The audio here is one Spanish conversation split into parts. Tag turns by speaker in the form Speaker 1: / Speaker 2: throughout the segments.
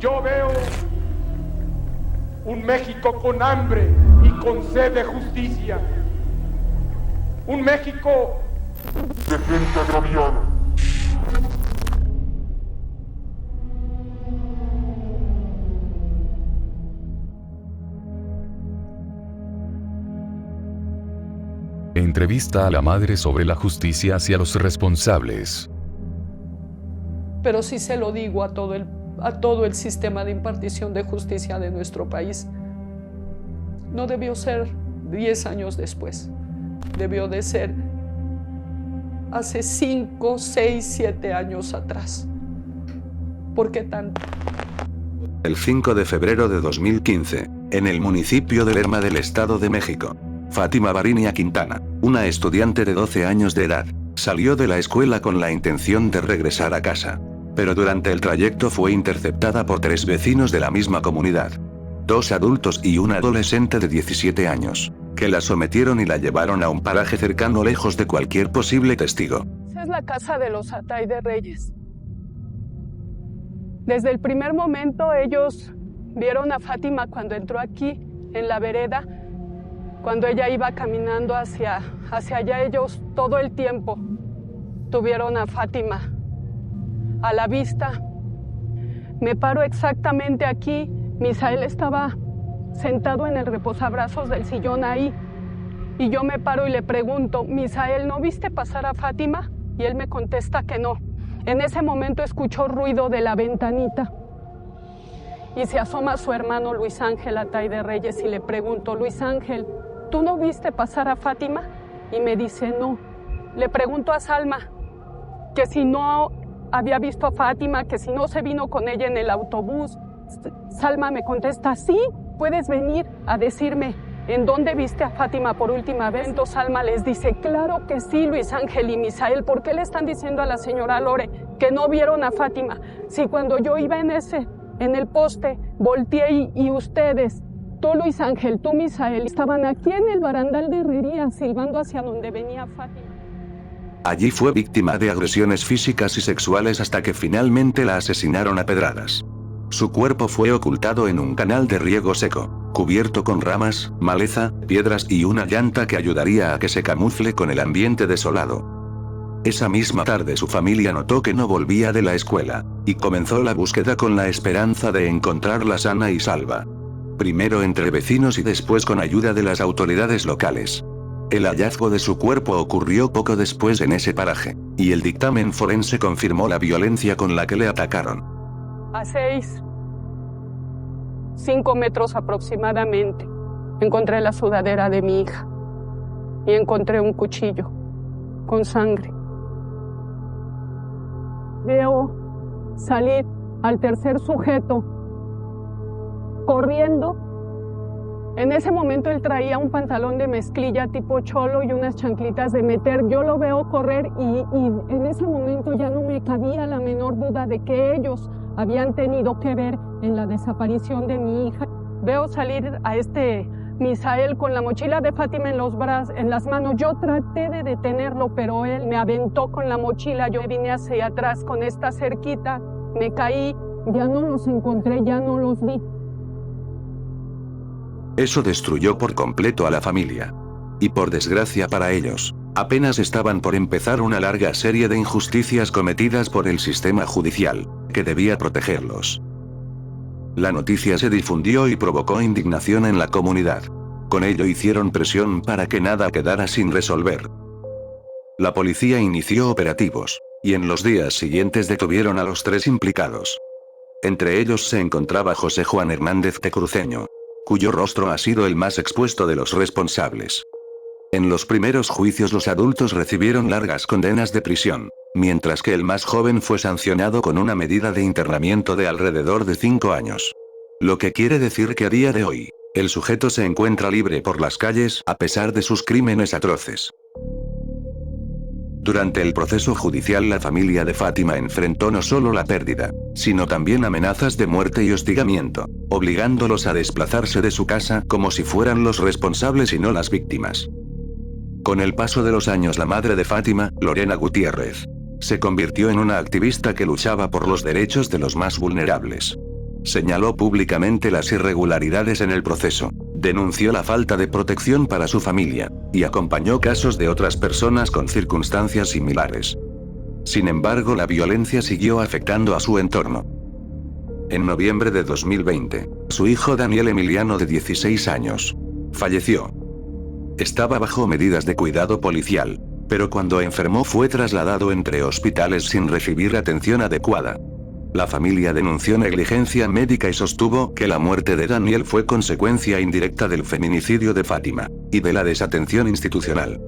Speaker 1: Yo veo un México con hambre y con sed de justicia. Un México de gente agraviada.
Speaker 2: Entrevista a la madre sobre la justicia hacia los responsables.
Speaker 3: Pero sí se lo digo a todo el sistema de impartición de justicia de nuestro país. No debió ser 10 años después. Debió de ser hace 5, 6, 7 años atrás. ¿Por qué tanto?
Speaker 4: El 5 de febrero de 2015, en el municipio de Lerma del Estado de México, Fátima Barinia Quintana, una estudiante de 12 años de edad, salió de la escuela con la intención de regresar a casa. Pero durante el trayecto fue interceptada por 3 vecinos de la misma comunidad. 2 adultos y un adolescente de 17 años, que la sometieron y la llevaron a un paraje cercano lejos de cualquier posible testigo.
Speaker 3: Esa es la casa de los Atay de Reyes. Desde el primer momento ellos vieron a Fátima cuando entró aquí, en la vereda, cuando ella iba caminando hacia allá, ellos todo el tiempo tuvieron a Fátima a la vista. Me paro exactamente aquí. Misael estaba sentado en el reposabrazos del sillón ahí. Y yo me paro y le pregunto, Misael, ¿no viste pasar a Fátima? Y él me contesta que no. En ese momento escuchó ruido de la ventanita. Y se asoma su hermano Luis Ángel Atay de Reyes y le pregunto, Luis Ángel, ¿tú no viste pasar a Fátima? Y me dice, no. Le pregunto a Salma, que si no había visto a Fátima, que si no se vino con ella en el autobús. Salma me contesta, sí, puedes venir a decirme en dónde viste a Fátima por última vez. Entonces Salma les dice, claro que sí, Luis Ángel y Misael, ¿por qué le están diciendo a la señora Lore que no vieron a Fátima? Si cuando yo iba en el poste, volteé y ustedes, tú Luis Ángel, tú Misael, estaban aquí en el barandal de herrería silbando hacia donde venía Fátima.
Speaker 4: Allí fue víctima de agresiones físicas y sexuales hasta que finalmente la asesinaron a pedradas. Su cuerpo fue ocultado en un canal de riego seco, cubierto con ramas, maleza, piedras y una llanta que ayudaría a que se camufle con el ambiente desolado. Esa misma tarde su familia notó que no volvía de la escuela, y comenzó la búsqueda con la esperanza de encontrarla sana y salva. Primero entre vecinos y después con ayuda de las autoridades locales. El hallazgo de su cuerpo ocurrió poco después en ese paraje, y el dictamen forense confirmó la violencia con la que le atacaron.
Speaker 3: A 5 metros aproximadamente, encontré la sudadera de mi hija y encontré un cuchillo con sangre. Veo salir al tercer sujeto corriendo. En ese momento él traía un pantalón de mezclilla tipo cholo y unas chanclitas de meter. Yo lo veo correr y en ese momento ya no me cabía la menor duda de que ellos habían tenido que ver en la desaparición de mi hija. Veo salir a Misael con la mochila de Fátima en las manos. Yo traté de detenerlo, pero él me aventó con la mochila. Yo vine hacia atrás con esta cerquita, me caí, ya no los encontré, ya no los vi.
Speaker 4: Eso destruyó por completo a la familia. Y por desgracia para ellos, apenas estaban por empezar una larga serie de injusticias cometidas por el sistema judicial, que debía protegerlos. La noticia se difundió y provocó indignación en la comunidad. Con ello hicieron presión para que nada quedara sin resolver. La policía inició operativos, y en los días siguientes detuvieron a los 3 implicados. Entre ellos se encontraba José Juan Hernández Tecruceño, cuyo rostro ha sido el más expuesto de los responsables. En los primeros juicios los adultos recibieron largas condenas de prisión, mientras que el más joven fue sancionado con una medida de internamiento de alrededor de 5 años. Lo que quiere decir que a día de hoy, el sujeto se encuentra libre por las calles a pesar de sus crímenes atroces. Durante el proceso judicial la familia de Fátima enfrentó no solo la pérdida, sino también amenazas de muerte y hostigamiento, obligándolos a desplazarse de su casa como si fueran los responsables y no las víctimas. Con el paso de los años la madre de Fátima, Lorena Gutiérrez, se convirtió en una activista que luchaba por los derechos de los más vulnerables. Señaló públicamente las irregularidades en el proceso, denunció la falta de protección para su familia, y acompañó casos de otras personas con circunstancias similares. Sin embargo, la violencia siguió afectando a su entorno. En noviembre de 2020, su hijo Daniel Emiliano, de 16 años, falleció. Estaba bajo medidas de cuidado policial, pero cuando enfermó fue trasladado entre hospitales sin recibir atención adecuada. La familia denunció negligencia médica y sostuvo que la muerte de Daniel fue consecuencia indirecta del feminicidio de Fátima, y de la desatención institucional.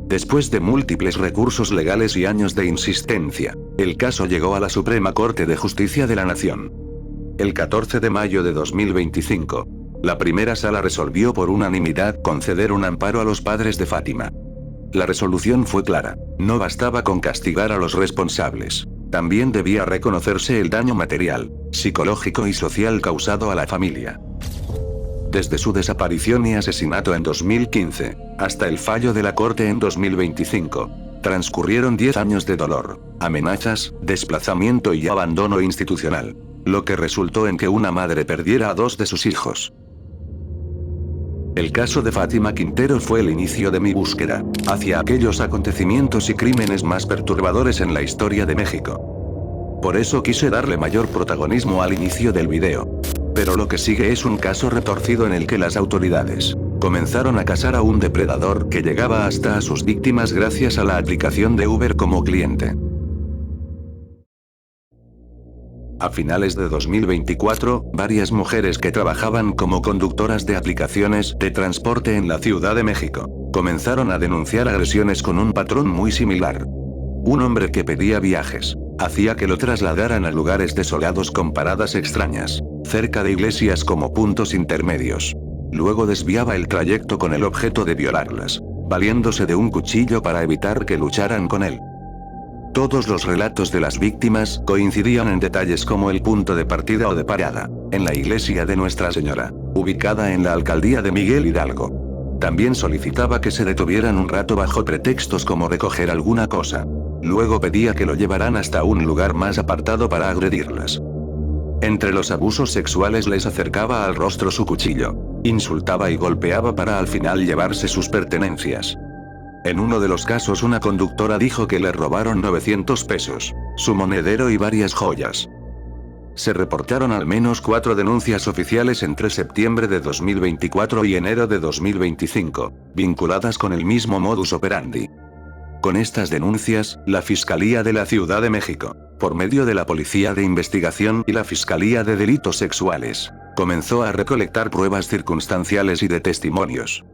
Speaker 4: Después de múltiples recursos legales y años de insistencia, el caso llegó a la Suprema Corte de Justicia de la Nación. El 14 de mayo de 2025, la primera sala resolvió por unanimidad conceder un amparo a los padres de Fátima. La resolución fue clara: no bastaba con castigar a los responsables, también debía reconocerse el daño material, psicológico y social causado a la familia. Desde su desaparición y asesinato en 2015, hasta el fallo de la Corte en 2025, transcurrieron 10 años de dolor, amenazas, desplazamiento y abandono institucional, lo que resultó en que una madre perdiera a 2 de sus hijos. El caso de Fátima Quintero fue el inicio de mi búsqueda hacia aquellos acontecimientos y crímenes más perturbadores en la historia de México. Por eso quise darle mayor protagonismo al inicio del video. Pero lo que sigue es un caso retorcido en el que las autoridades comenzaron a cazar a un depredador que llegaba hasta a sus víctimas gracias a la aplicación de Uber como cliente. A finales de 2024, varias mujeres que trabajaban como conductoras de aplicaciones de transporte en la Ciudad de México comenzaron a denunciar agresiones con un patrón muy similar. Un hombre que pedía viajes hacía que lo trasladaran a lugares desolados con paradas extrañas, cerca de iglesias como puntos intermedios. Luego desviaba el trayecto con el objeto de violarlas, valiéndose de un cuchillo para evitar que lucharan con él. Todos los relatos de las víctimas coincidían en detalles como el punto de partida o de parada, en la iglesia de Nuestra Señora, ubicada en la alcaldía de Miguel Hidalgo. También solicitaba que se detuvieran un rato bajo pretextos como recoger alguna cosa. Luego pedía que lo llevaran hasta un lugar más apartado para agredirlas. Entre los abusos sexuales les acercaba al rostro su cuchillo, insultaba y golpeaba para al final llevarse sus pertenencias. En uno de los casos una conductora dijo que le robaron 900 pesos, su monedero y varias joyas. Se reportaron al menos 4 denuncias oficiales entre septiembre de 2024 y enero de 2025, vinculadas con el mismo modus operandi. Con estas denuncias, la Fiscalía de la Ciudad de México, por medio de la Policía de Investigación y la Fiscalía de Delitos Sexuales, comenzó a recolectar pruebas circunstanciales y de testimonios.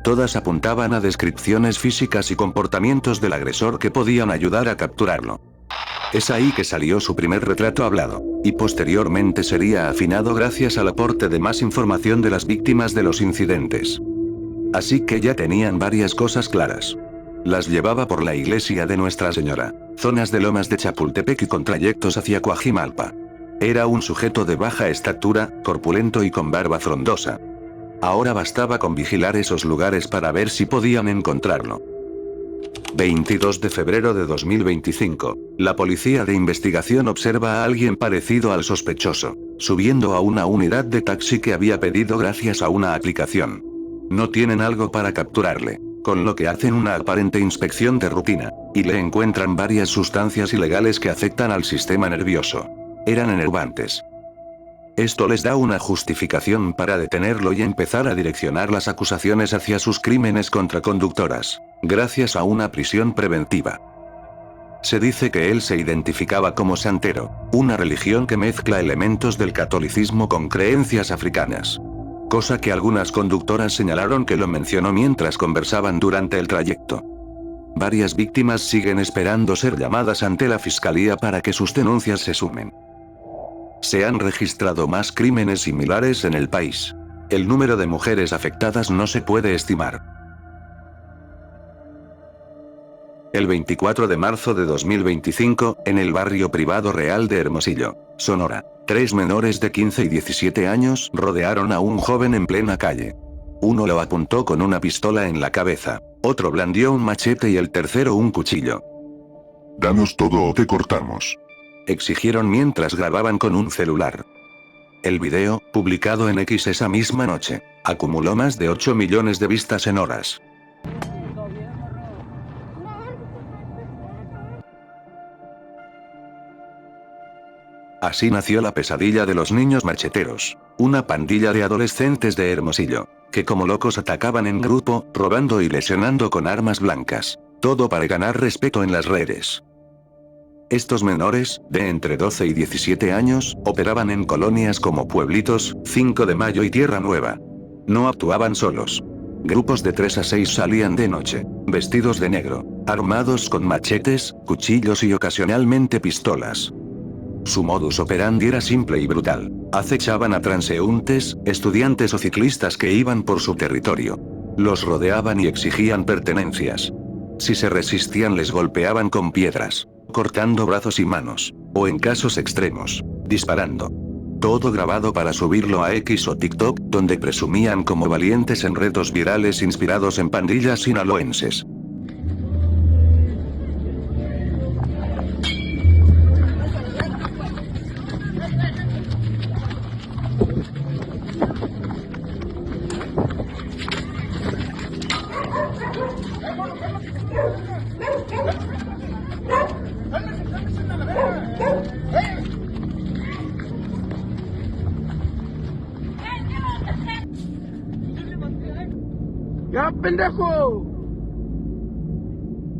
Speaker 4: Todas apuntaban a descripciones físicas y comportamientos del agresor que podían ayudar a capturarlo. Es ahí que salió su primer retrato hablado, y posteriormente sería afinado gracias al aporte de más información de las víctimas de los incidentes. Así que ya tenían varias cosas claras. Las llevaba por la iglesia de Nuestra Señora, zonas de Lomas de Chapultepec y con trayectos hacia Coajimalpa. Era un sujeto de baja estatura, corpulento y con barba frondosa. Ahora bastaba con vigilar esos lugares para ver si podían encontrarlo. 22 de febrero de 2025, la Policía de Investigación observa a alguien parecido al sospechoso, subiendo a una unidad de taxi que había pedido gracias a una aplicación. No tienen algo para capturarle, con lo que hacen una aparente inspección de rutina, y le encuentran varias sustancias ilegales que afectan al sistema nervioso. Eran enervantes. Esto les da una justificación para detenerlo y empezar a direccionar las acusaciones hacia sus crímenes contra conductoras, gracias a una prisión preventiva. Se dice que él se identificaba como santero, una religión que mezcla elementos del catolicismo con creencias africanas. Cosa que algunas conductoras señalaron que lo mencionó mientras conversaban durante el trayecto. Varias víctimas siguen esperando ser llamadas ante la fiscalía para que sus denuncias se sumen. Se han registrado más crímenes similares en el país. El número de mujeres afectadas no se puede estimar. El 24 de marzo de 2025, en el barrio privado Real de Hermosillo, Sonora, 3 menores de 15 y 17 años rodearon a un joven en plena calle. Uno lo apuntó con una pistola en la cabeza, otro blandió un machete y el tercero un cuchillo.
Speaker 5: Danos todo o te cortamos.
Speaker 4: Exigieron mientras grababan con un celular. El video, publicado en X esa misma noche, acumuló más de 8 millones de vistas en horas. Así nació la pesadilla de los niños macheteros, una pandilla de adolescentes de Hermosillo, que como locos atacaban en grupo, robando y lesionando con armas blancas, todo para ganar respeto en las redes. Estos menores, de entre 12 y 17 años, operaban en colonias como Pueblitos, 5 de Mayo y Tierra Nueva. No actuaban solos. Grupos de 3 a 6 salían de noche, vestidos de negro, armados con machetes, cuchillos y ocasionalmente pistolas. Su modus operandi era simple y brutal. Acechaban a transeúntes, estudiantes o ciclistas que iban por su territorio. Los rodeaban y exigían pertenencias. Si se resistían les golpeaban con piedras, cortando brazos y manos, o en casos extremos, disparando. Todo grabado para subirlo a X o TikTok, donde presumían como valientes en retos virales inspirados en pandillas sinaloenses.
Speaker 1: ¡Ya, pendejo!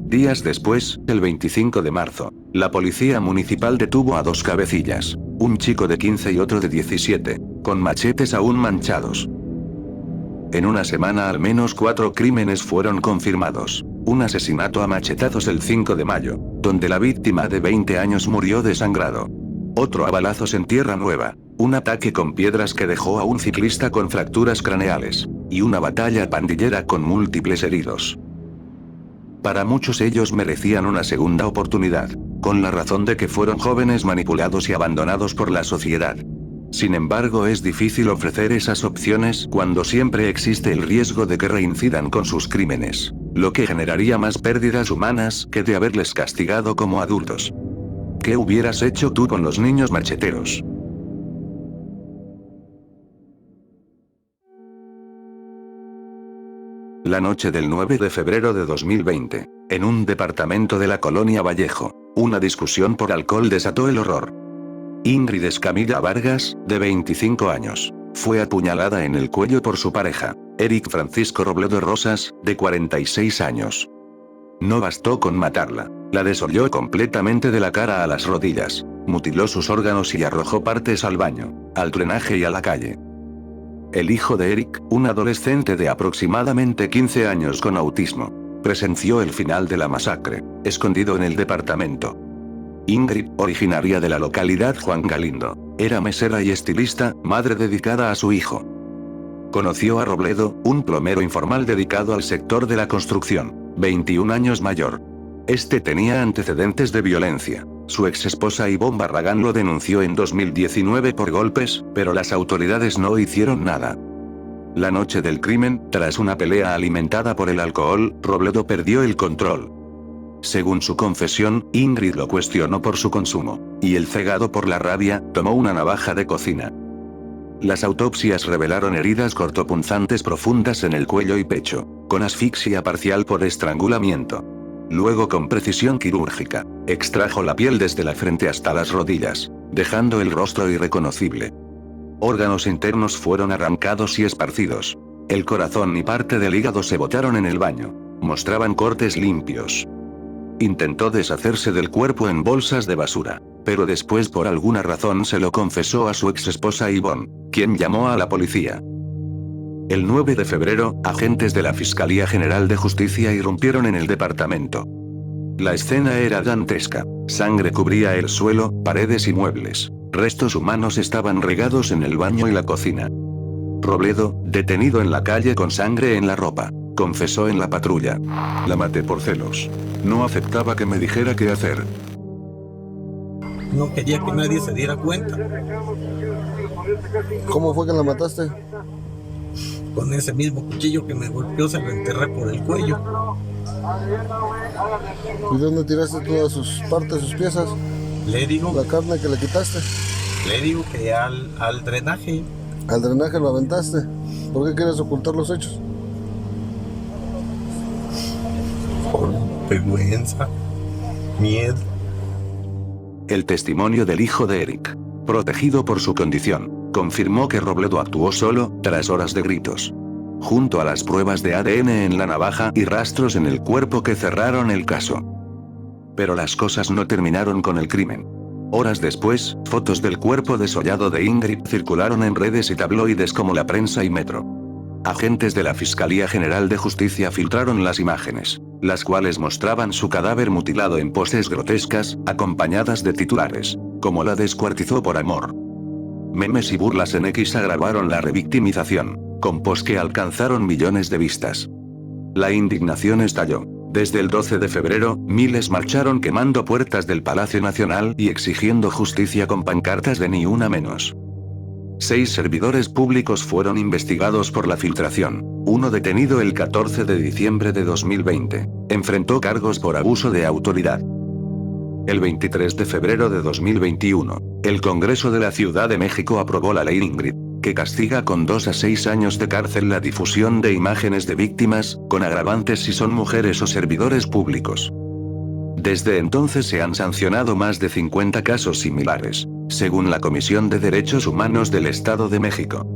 Speaker 4: Días después, el 25 de marzo, la policía municipal detuvo a 2 cabecillas, un chico de 15 y otro de 17, con machetes aún manchados. En una semana al menos 4 crímenes fueron confirmados. Un asesinato a machetazos el 5 de mayo, donde la víctima de 20 años murió desangrado. Otro a balazos en Tierra Nueva, un ataque con piedras que dejó a un ciclista con fracturas craneales, y una batalla pandillera con múltiples heridos. Para muchos ellos merecían una segunda oportunidad, con la razón de que fueron jóvenes manipulados y abandonados por la sociedad. Sin embargo, es difícil ofrecer esas opciones cuando siempre existe el riesgo de que reincidan con sus crímenes, lo que generaría más pérdidas humanas que de haberles castigado como adultos. ¿Qué hubieras hecho tú con los niños macheteros? La noche del 9 de febrero de 2020, en un departamento de la colonia Vallejo, una discusión por alcohol desató el horror. Ingrid Escamilla Vargas, de 25 años, fue apuñalada en el cuello por su pareja, Eric Francisco Robledo Rosas, de 46 años. No bastó con matarla, la desolló completamente de la cara a las rodillas, mutiló sus órganos y arrojó partes al baño, al drenaje y a la calle. El hijo de Eric, un adolescente de aproximadamente 15 años con autismo, presenció el final de la masacre, escondido en el departamento. Ingrid, originaria de la localidad Juan Galindo, era mesera y estilista, madre dedicada a su hijo. Conoció a Robledo, un plomero informal dedicado al sector de la construcción, 21 años mayor. Este tenía antecedentes de violencia. Su exesposa Ivonne Barragán lo denunció en 2019 por golpes, pero las autoridades no hicieron nada. La noche del crimen, tras una pelea alimentada por el alcohol, Robledo perdió el control. Según su confesión, Ingrid lo cuestionó por su consumo, y él, cegado por la rabia, tomó una navaja de cocina. Las autopsias revelaron heridas cortopunzantes profundas en el cuello y pecho, con asfixia parcial por estrangulamiento. Luego, con precisión quirúrgica, extrajo la piel desde la frente hasta las rodillas, dejando el rostro irreconocible. Órganos internos fueron arrancados y esparcidos. El corazón y parte del hígado se botaron en el baño. Mostraban cortes limpios. Intentó deshacerse del cuerpo en bolsas de basura, pero después por alguna razón se lo confesó a su exesposa Ivonne, quien llamó a la policía. El 9 de febrero, agentes de la Fiscalía General de Justicia irrumpieron en el departamento. La escena era dantesca. Sangre cubría el suelo, paredes y muebles. Restos humanos estaban regados en el baño y la cocina. Robledo, detenido en la calle con sangre en la ropa, confesó en la patrulla: la maté por celos. No aceptaba que me dijera qué hacer.
Speaker 6: No quería que nadie se diera cuenta.
Speaker 7: ¿Cómo fue que la mataste?
Speaker 6: Con ese mismo cuchillo que me golpeó se lo enterré por el cuello.
Speaker 7: ¿Y dónde tiraste todas sus partes, sus piezas?
Speaker 6: Le digo,
Speaker 7: La carne que le quitaste.
Speaker 6: le digo que al drenaje.
Speaker 7: Al drenaje lo aventaste. ¿Por qué quieres ocultar los hechos?
Speaker 6: Por vergüenza, miedo.
Speaker 4: El testimonio del hijo de Eric, protegido por su condición, confirmó que Robledo actuó solo, tras horas de gritos. Junto a las pruebas de ADN en la navaja y rastros en el cuerpo que cerraron el caso. Pero las cosas no terminaron con el crimen. Horas después, fotos del cuerpo desollado de Ingrid circularon en redes y tabloides como La Prensa y Metro. Agentes de la Fiscalía General de Justicia filtraron las imágenes, las cuales mostraban su cadáver mutilado en poses grotescas, acompañadas de titulares, como "La descuartizó por amor". Memes y burlas en X agravaron la revictimización, con posts que alcanzaron millones de vistas. La indignación estalló. Desde el 12 de febrero, miles marcharon quemando puertas del Palacio Nacional y exigiendo justicia con pancartas de "Ni una menos". 6 servidores públicos fueron investigados por la filtración. Uno detenido el 14 de diciembre de 2020. Enfrentó cargos por abuso de autoridad. El 23 de febrero de 2021, el Congreso de la Ciudad de México aprobó la Ley Ingrid, que castiga con 2 a 6 años de cárcel la difusión de imágenes de víctimas, con agravantes si son mujeres o servidores públicos. Desde entonces se han sancionado más de 50 casos similares, según la Comisión de Derechos Humanos del Estado de México.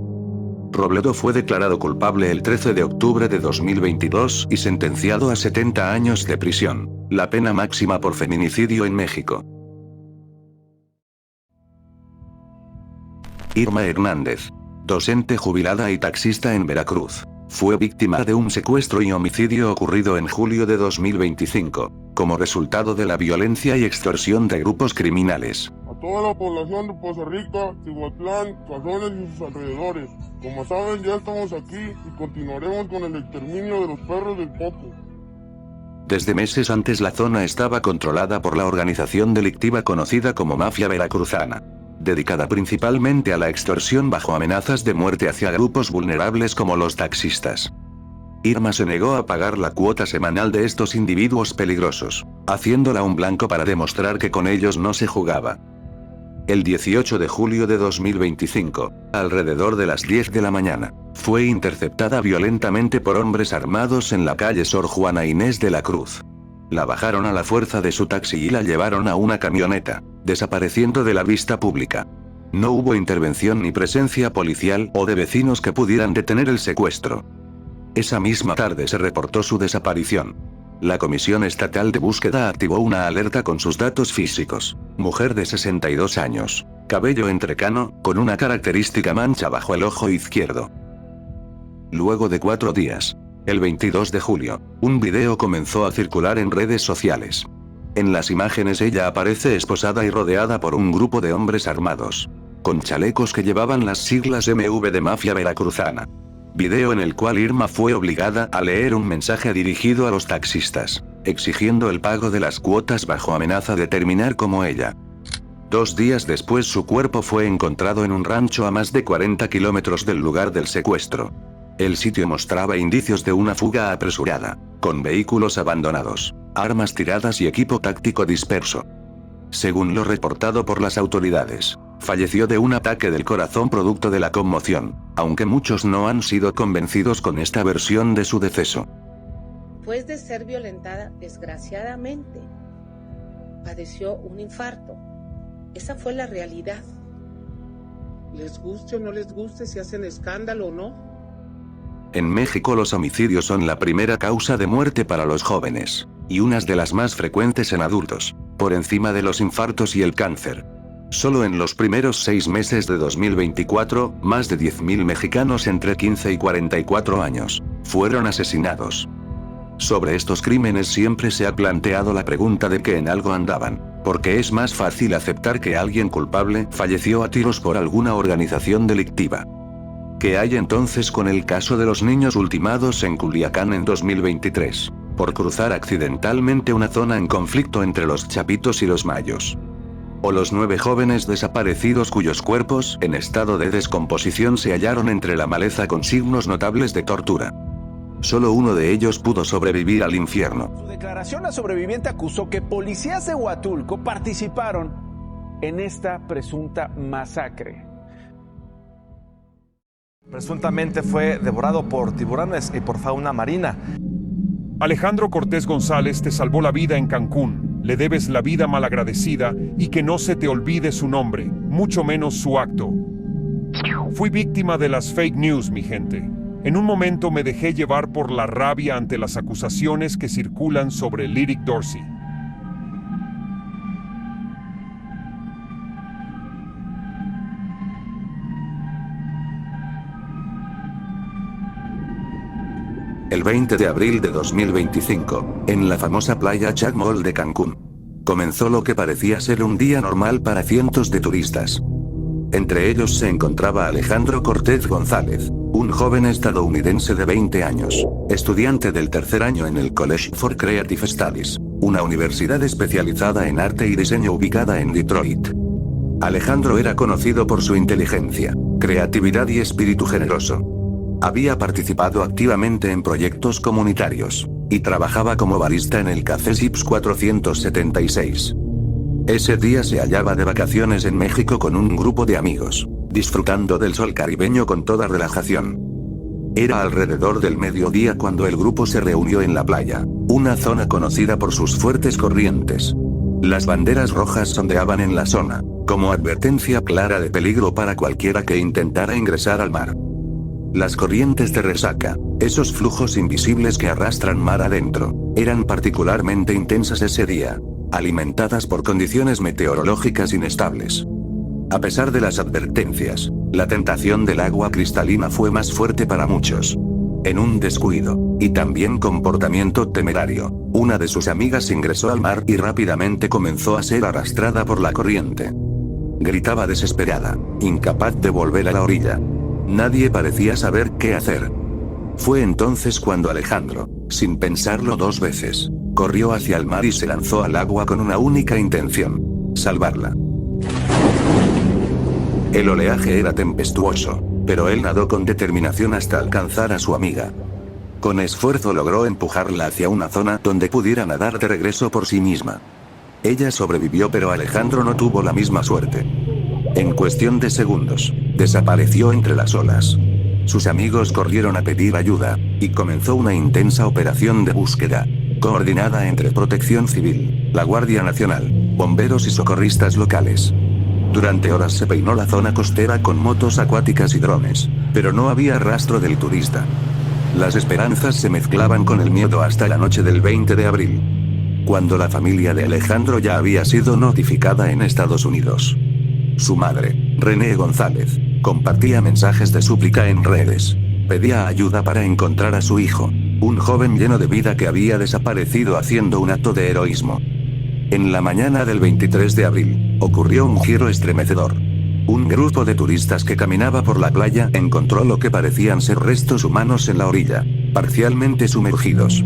Speaker 4: Robledo fue declarado culpable el 13 de octubre de 2022 y sentenciado a 70 años de prisión, la pena máxima por feminicidio en México. Irma Hernández, docente jubilada y taxista en Veracruz, fue víctima de un secuestro y homicidio ocurrido en julio de 2025, como resultado de la violencia y extorsión de grupos criminales.
Speaker 8: A toda la población de Poza Rica, Cihuatlán, Cazones y sus alrededores, como saben, ya estamos aquí y continuaremos con el exterminio de los perros del Popo.
Speaker 4: Desde meses antes la zona estaba controlada por la organización delictiva conocida como Mafia Veracruzana, dedicada principalmente a la extorsión bajo amenazas de muerte hacia grupos vulnerables como los taxistas. Irma se negó a pagar la cuota semanal de estos individuos peligrosos, haciéndola un blanco para demostrar que con ellos no se jugaba. El 18 de julio de 2025, alrededor de las 10 de la mañana, fue interceptada violentamente por hombres armados en la calle Sor Juana Inés de la Cruz. La bajaron a la fuerza de su taxi y la llevaron a una camioneta, desapareciendo de la vista pública. No hubo intervención ni presencia policial o de vecinos que pudieran detener el secuestro. Esa misma tarde se reportó su desaparición. La Comisión Estatal de Búsqueda activó una alerta con sus datos físicos. Mujer de 62 años, cabello entrecano, con una característica mancha bajo el ojo izquierdo. Luego de 4 días, el 22 de julio, un video comenzó a circular en redes sociales. En las imágenes ella aparece esposada y rodeada por un grupo de hombres armados, con chalecos que llevaban las siglas MV de Mafia Veracruzana. Video en el cual Irma fue obligada a leer un mensaje dirigido a los taxistas, exigiendo el pago de las cuotas bajo amenaza de terminar como ella. 2 días después su cuerpo fue encontrado en un rancho a más de 40 kilómetros del lugar del secuestro. El sitio mostraba indicios de una fuga apresurada, con vehículos abandonados, armas tiradas y equipo táctico disperso. Según lo reportado por las autoridades, falleció de un ataque del corazón producto de la conmoción, aunque muchos no han sido convencidos con esta versión de su deceso.
Speaker 9: Después de ser violentada, desgraciadamente, padeció un infarto. Esa fue la realidad. Les guste o no les guste, si hacen escándalo o no.
Speaker 4: En México los homicidios son la primera causa de muerte para los jóvenes, y unas de las más frecuentes en adultos, por encima de los infartos y el cáncer. Solo en los primeros 6 meses de 2024, más de 10.000 mexicanos entre 15 y 44 años fueron asesinados. Sobre estos crímenes siempre se ha planteado la pregunta de que en algo andaban, porque es más fácil aceptar que alguien culpable falleció a tiros por alguna organización delictiva. ¿Qué hay entonces con el caso de los niños ultimados en Culiacán en 2023, por cruzar accidentalmente una zona en conflicto entre los chapitos y los mayos? O los 9 jóvenes desaparecidos cuyos cuerpos en estado de descomposición se hallaron entre la maleza con signos notables de tortura. Solo uno de ellos pudo sobrevivir al infierno.
Speaker 10: En su declaración, la sobreviviente acusó que policías de Huatulco participaron en esta presunta masacre.
Speaker 11: Presuntamente fue devorado por tiburones y por fauna marina.
Speaker 1: Alejandro Cortés González te salvó la vida en Cancún. Le debes la vida malagradecida y que no se te olvide su nombre, mucho menos su acto. Fui víctima de las fake news, mi gente. En un momento me dejé llevar por la rabia ante las acusaciones que circulan sobre Lyric Dorsey.
Speaker 4: El 20 de abril de 2025, en la famosa playa Jack Mall de Cancún, comenzó lo que parecía ser un día normal para cientos de turistas. Entre ellos se encontraba Alejandro Cortés González, un joven estadounidense de 20 años, estudiante del tercer año en el College for Creative Studies, una universidad especializada en arte y diseño ubicada en Detroit. Alejandro era conocido por su inteligencia, creatividad y espíritu generoso. Había participado activamente en proyectos comunitarios, y trabajaba como barista en el Café Sips 476. Ese día se hallaba de vacaciones en México con un grupo de amigos, disfrutando del sol caribeño con toda relajación. Era alrededor del mediodía cuando el grupo se reunió en la playa, una zona conocida por sus fuertes corrientes. Las banderas rojas ondeaban en la zona, como advertencia clara de peligro para cualquiera que intentara ingresar al mar. Las corrientes de resaca, esos flujos invisibles que arrastran mar adentro, eran particularmente intensas ese día, alimentadas por condiciones meteorológicas inestables. A pesar de las advertencias, la tentación del agua cristalina fue más fuerte para muchos. En un descuido, y también comportamiento temerario, una de sus amigas ingresó al mar y rápidamente comenzó a ser arrastrada por la corriente. Gritaba desesperada, incapaz de volver a la orilla. Nadie parecía saber qué hacer. Fue entonces cuando Alejandro, sin pensarlo dos veces, corrió hacia el mar y se lanzó al agua con una única intención: salvarla. El oleaje era tempestuoso, pero él nadó con determinación hasta alcanzar a su amiga. Con esfuerzo logró empujarla hacia una zona donde pudiera nadar de regreso por sí misma. Ella sobrevivió, pero Alejandro no tuvo la misma suerte. En cuestión de segundos, desapareció entre las olas. Sus amigos corrieron a pedir ayuda, y comenzó una intensa operación de búsqueda, coordinada entre Protección Civil, la Guardia Nacional, bomberos y socorristas locales. Durante horas se peinó la zona costera con motos acuáticas y drones, pero no había rastro del turista. Las esperanzas se mezclaban con el miedo hasta la noche del 20 de abril, cuando la familia de Alejandro ya había sido notificada en Estados Unidos. Su madre, René González, compartía mensajes de súplica en redes. Pedía ayuda para encontrar a su hijo, un joven lleno de vida que había desaparecido haciendo un acto de heroísmo. En la mañana del 23 de abril, ocurrió un giro estremecedor. Un grupo de turistas que caminaba por la playa encontró lo que parecían ser restos humanos en la orilla, parcialmente sumergidos.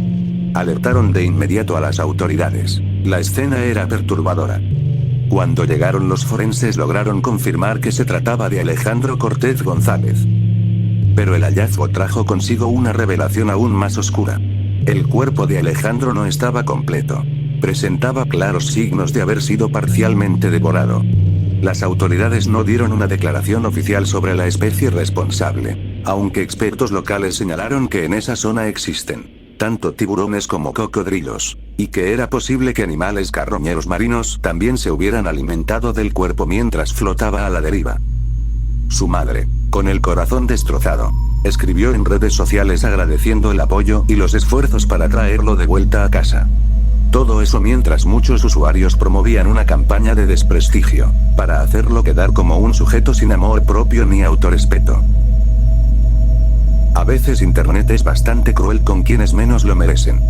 Speaker 4: Alertaron de inmediato a las autoridades. La escena era perturbadora. Cuando llegaron los forenses lograron confirmar que se trataba de Alejandro Cortés González. Pero el hallazgo trajo consigo una revelación aún más oscura. El cuerpo de Alejandro no estaba completo. Presentaba claros signos de haber sido parcialmente devorado. Las autoridades no dieron una declaración oficial sobre la especie responsable, aunque expertos locales señalaron que en esa zona existen tanto tiburones como cocodrilos, y que era posible que animales carroñeros marinos también se hubieran alimentado del cuerpo mientras flotaba a la deriva. Su madre, con el corazón destrozado, escribió en redes sociales agradeciendo el apoyo y los esfuerzos para traerlo de vuelta a casa. Todo eso mientras muchos usuarios promovían una campaña de desprestigio, para hacerlo quedar como un sujeto sin amor propio ni autorrespeto. A veces Internet es bastante cruel con quienes menos lo merecen.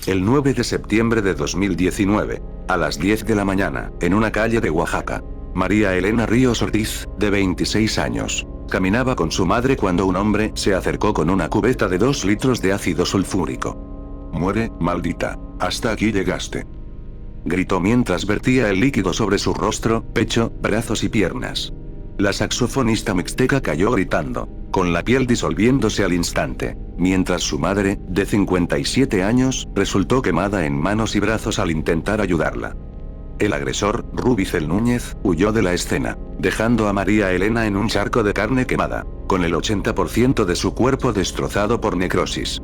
Speaker 4: El 9 de septiembre de 2019, a las 10 de la mañana, en una calle de Oaxaca, María Elena Ríos Ortiz, de 26 años, caminaba con su madre cuando un hombre se acercó con una cubeta de 2 litros de ácido sulfúrico. «Muere, maldita, hasta aquí llegaste», gritó mientras vertía el líquido sobre su rostro, pecho, brazos y piernas. La saxofonista mixteca cayó gritando, con la piel disolviéndose al instante, mientras su madre, de 57 años, resultó quemada en manos y brazos al intentar ayudarla. El agresor, Rubicel Núñez, huyó de la escena, dejando a María Elena en un charco de carne quemada, con el 80% de su cuerpo destrozado por necrosis.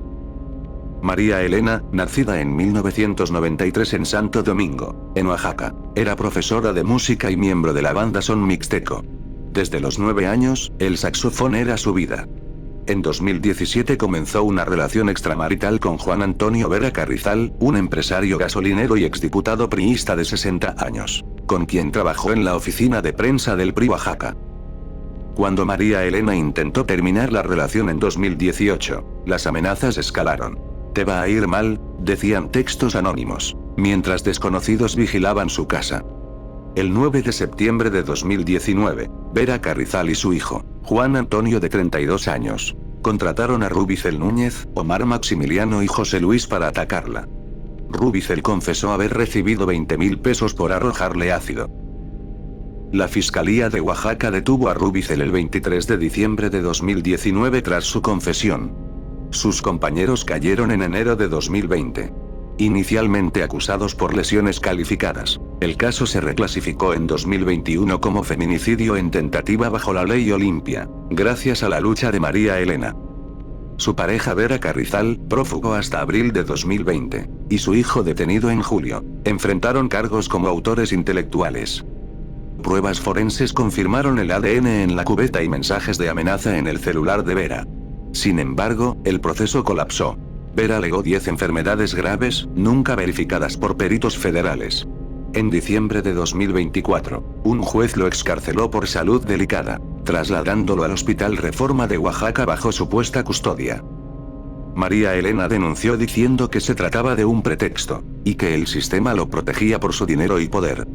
Speaker 4: María Elena, nacida en 1993 en Santo Domingo, en Oaxaca, era profesora de música y miembro de la banda Son Mixteco. Desde los 9 años, el saxofón era su vida. En 2017 comenzó una relación extramarital con Juan Antonio Vera Carrizal, un empresario gasolinero y exdiputado priista de 60 años, con quien trabajó en la oficina de prensa del PRI Oaxaca. Cuando María Elena intentó terminar la relación en 2018, las amenazas escalaron. «Te va a ir mal», decían textos anónimos, mientras desconocidos vigilaban su casa. El 9 de septiembre de 2019, Vera Carrizal y su hijo, Juan Antonio de 32 años, contrataron a Rubicel Núñez, Omar Maximiliano y José Luis para atacarla. Rubicel confesó haber recibido 20,000 pesos por arrojarle ácido. La Fiscalía de Oaxaca detuvo a Rubicel el 23 de diciembre de 2019 tras su confesión. Sus compañeros cayeron en enero de 2020. Inicialmente acusados por lesiones calificadas, el caso se reclasificó en 2021 como feminicidio en tentativa bajo la ley Olimpia, gracias a la lucha de María Elena. Su pareja Vera Carrizal, prófugo hasta abril de 2020, y su hijo detenido en julio, enfrentaron cargos como autores intelectuales. Pruebas forenses confirmaron el ADN en la cubeta y mensajes de amenaza en el celular de Vera. Sin embargo, el proceso colapsó. Vera alegó 10 enfermedades graves, nunca verificadas por peritos federales. En diciembre de 2024, un juez lo excarceló por salud delicada, trasladándolo al Hospital Reforma de Oaxaca bajo supuesta custodia. María Elena denunció diciendo que se trataba de un pretexto, y que el sistema lo protegía por su dinero y poder.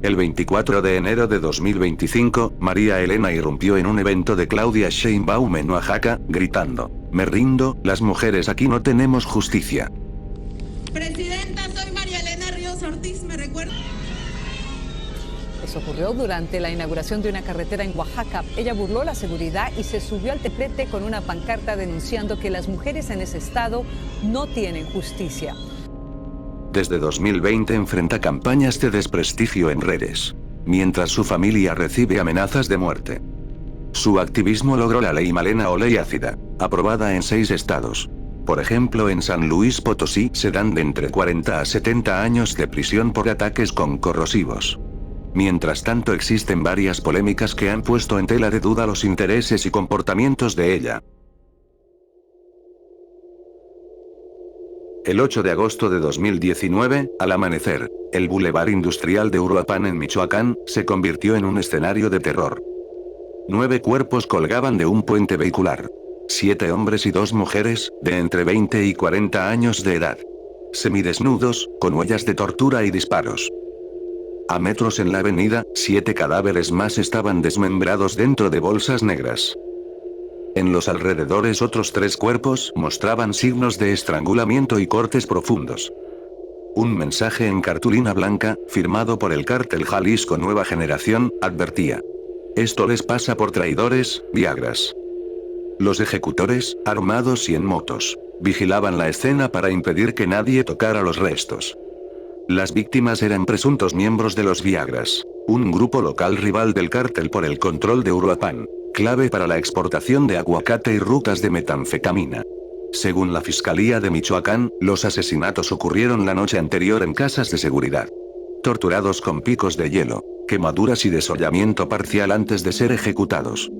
Speaker 4: El 24 de enero de 2025, María Elena irrumpió en un evento de Claudia Sheinbaum en Oaxaca, gritando: «Me rindo, las mujeres aquí no tenemos justicia».
Speaker 12: Presidenta, soy María Elena Ríos Ortiz, ¿me recuerda?
Speaker 13: Eso ocurrió durante la inauguración de una carretera en Oaxaca. Ella burló la seguridad y se subió al teplete con una pancarta denunciando que las mujeres en ese estado no tienen justicia.
Speaker 4: Desde 2020 enfrenta campañas de desprestigio en redes, mientras su familia recibe amenazas de muerte. Su activismo logró la ley Malena o ley ácida, aprobada en 6 estados. Por ejemplo, en San Luis Potosí se dan de entre 40 a 70 años de prisión por ataques con corrosivos. Mientras tanto, existen varias polémicas que han puesto en tela de duda los intereses y comportamientos de ella. El 8 de agosto de 2019, al amanecer, el Boulevard Industrial de Uruapan en Michoacán, se convirtió en un escenario de terror. 9 cuerpos colgaban de un puente vehicular. 7 hombres y 2 mujeres, de entre 20 y 40 años de edad. Semidesnudos, con huellas de tortura y disparos. A metros en la avenida, 7 cadáveres más estaban desmembrados dentro de bolsas negras. En los alrededores otros 3 cuerpos mostraban signos de estrangulamiento y cortes profundos. Un mensaje en cartulina blanca, firmado por el cártel Jalisco Nueva Generación, advertía: «Esto les pasa por traidores, viagras». Los ejecutores, armados y en motos, vigilaban la escena para impedir que nadie tocara los restos. Las víctimas eran presuntos miembros de los Viagras, un grupo local rival del cártel por el control de Uruapan, clave para la exportación de aguacate y rutas de metanfetamina. Según la Fiscalía de Michoacán, los asesinatos ocurrieron la noche anterior en casas de seguridad. Torturados con picos de hielo, quemaduras y desollamiento parcial antes de ser ejecutados.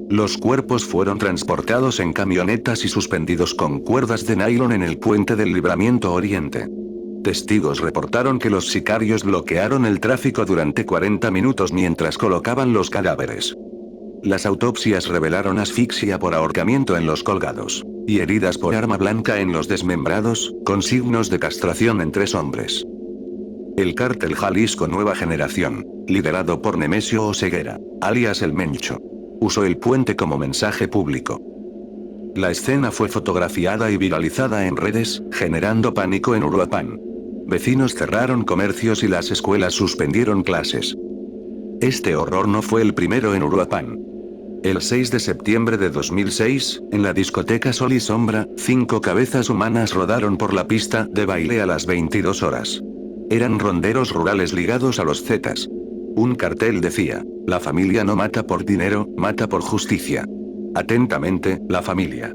Speaker 4: Los cuerpos fueron transportados en camionetas y suspendidos con cuerdas de nylon en el puente del Libramiento Oriente. Testigos reportaron que los sicarios bloquearon el tráfico durante 40 minutos mientras colocaban los cadáveres. Las autopsias revelaron asfixia por ahorcamiento en los colgados, y heridas por arma blanca en los desmembrados, con signos de castración en 3 hombres. El cártel Jalisco Nueva Generación, liderado por Nemesio Oseguera, alias El Mencho, usó el puente como mensaje público. La escena fue fotografiada y viralizada en redes, generando pánico en Uruapan. Vecinos cerraron comercios y las escuelas suspendieron clases. Este horror no fue el primero en Uruapan. El 6 de septiembre de 2006, en la discoteca Sol y Sombra, 5 cabezas humanas rodaron por la pista de baile a las 22 horas. Eran ronderos rurales ligados a los Zetas. Un cartel decía: la familia no mata por dinero, mata por justicia. Atentamente, la familia.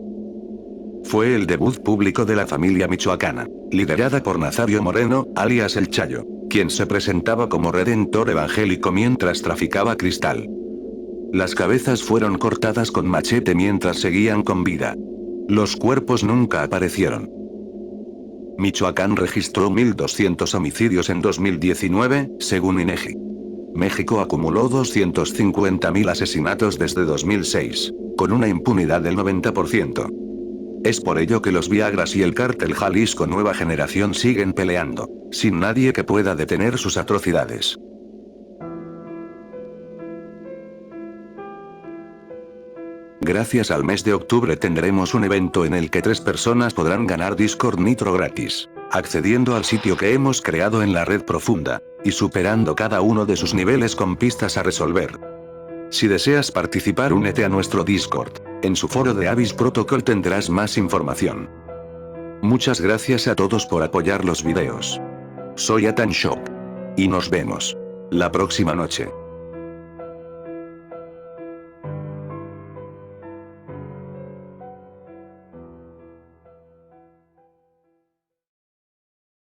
Speaker 4: Fue el debut público de la familia michoacana, liderada por Nazario Moreno, alias El Chayo, quien se presentaba como redentor evangélico mientras traficaba cristal. Las cabezas fueron cortadas con machete mientras seguían con vida. Los cuerpos nunca aparecieron. Michoacán registró 1.200 homicidios en 2019, según INEGI. México acumuló 250.000 asesinatos desde 2006, con una impunidad del 90%. Es por ello que los Viagras y el cártel Jalisco Nueva Generación siguen peleando, sin nadie que pueda detener sus atrocidades. Gracias al mes de octubre tendremos un evento en el que 3 personas podrán ganar Discord Nitro gratis, accediendo al sitio que hemos creado en la red profunda, y superando cada uno de sus niveles con pistas a resolver. Si deseas participar, únete a nuestro Discord. En su foro de Abyss Protocol tendrás más información. Muchas gracias a todos por apoyar los videos. Soy Atan Shock. Y nos vemos la próxima noche.